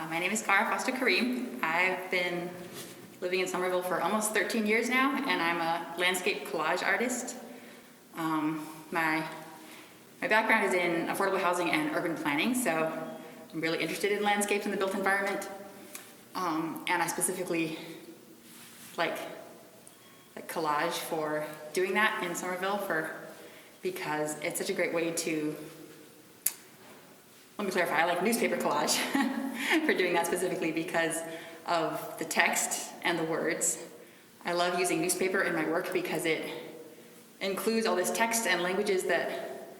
My name is Cara Foster Karim. I've been living in Somerville for almost 13 years now, and I'm a landscape collage artist. My background is in affordable housing and urban planning, so I'm really interested in landscapes and the built environment. And I specifically like collage for doing that in Somerville because it's such a great way to, let me clarify, I like newspaper collage for doing that specifically because of the text and the words. I love using newspaper in my work because it includes all this text and languages that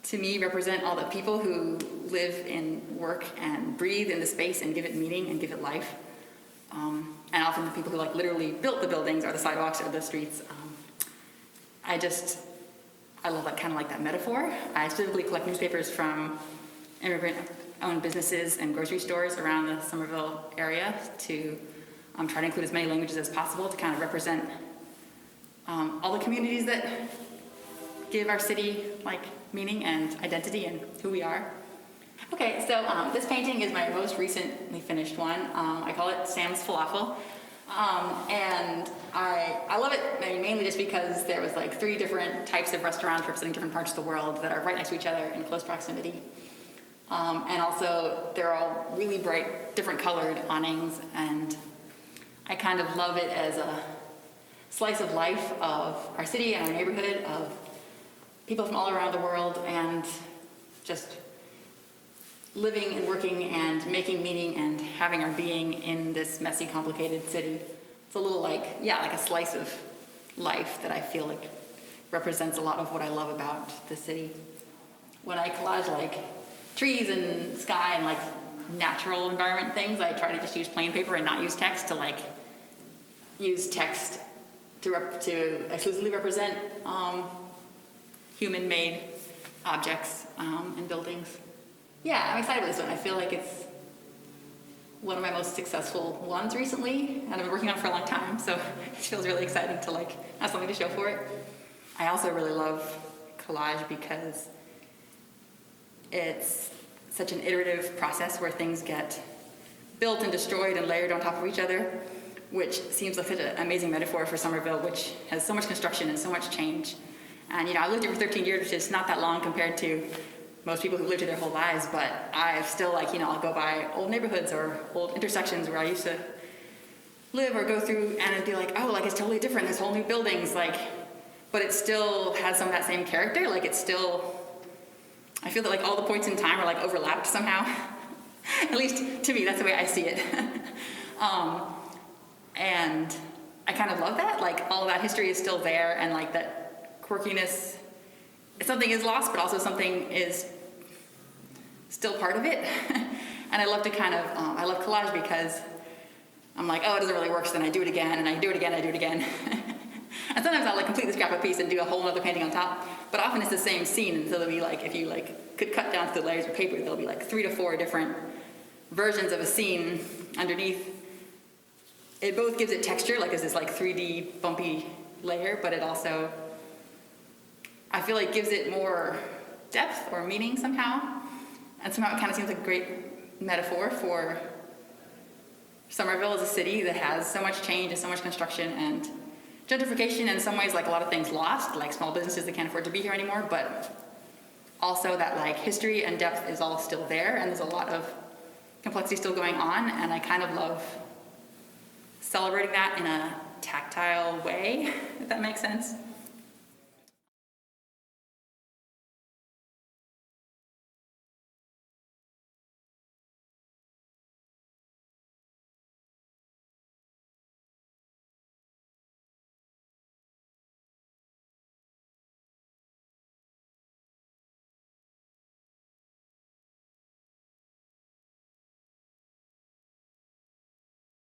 to me represent all the people who live and work and breathe in the space and give it meaning and give it life. And often the people who literally built the buildings or the sidewalks or the streets. I love that metaphor. I specifically collect newspapers from immigrant-owned businesses and grocery stores around the Somerville area to try to include as many languages as possible to kind of represent all the communities that give our city meaning and identity and who we are. Okay, so this painting is my most recently finished one. I call it Sam's Falafel. And I love it mainly just because there was 3 different types of restaurants representing different parts of the world that are right next to each other in close proximity. And also they're all really bright, different colored awnings, and I kind of love it as a slice of life of our city and our neighborhood, of people from all around the world, and just living and working and making meaning and having our being in this messy, complicated city. It's a little like a slice of life that I feel represents a lot of what I love about the city. When I collage trees and sky and natural environment things, I try to just use plain paper and not use text to use text to exclusively represent human-made objects and buildings. Yeah, I'm excited about this one. I feel like it's one of my most successful ones recently, and I've been working on it for a long time, so it feels really exciting to have something to show for it. I also really love collage because it's such an iterative process where things get built and destroyed and layered on top of each other, which seems like such an amazing metaphor for Somerville, which has so much construction and so much change. And I lived here for 13 years, which is not that long compared to most people who lived here their whole lives, but I've still I'll go by old neighborhoods or old intersections where I used to live or go through, and it'd be it's totally different, there's whole new buildings, but it still has some of that same character. It's still, I feel that all the points in time are overlapped somehow. At least to me, that's the way I see it. And I kind of love that, all of that history is still there, and that quirkiness, something is lost, but also something is still part of it. And I love to I love collage because I'm it doesn't really work, so then I do it again, and I do it again, I do it again. And sometimes I'll completely scrap a piece and do a whole other painting on top, but often it's the same scene, and so there'll be if you could cut down to the layers of paper, there'll be 3 to 4 different versions of a scene underneath. It both gives it texture, as this 3D bumpy layer, but it also, I feel gives it more depth or meaning somehow. And somehow it kind of seems like a great metaphor for Somerville as a city that has so much change and so much construction and gentrification, and in some ways a lot of things lost, small businesses that can't afford to be here anymore, but also that history and depth is all still there, and there's a lot of complexity still going on, and I kind of love celebrating that in a tactile way, if that makes sense.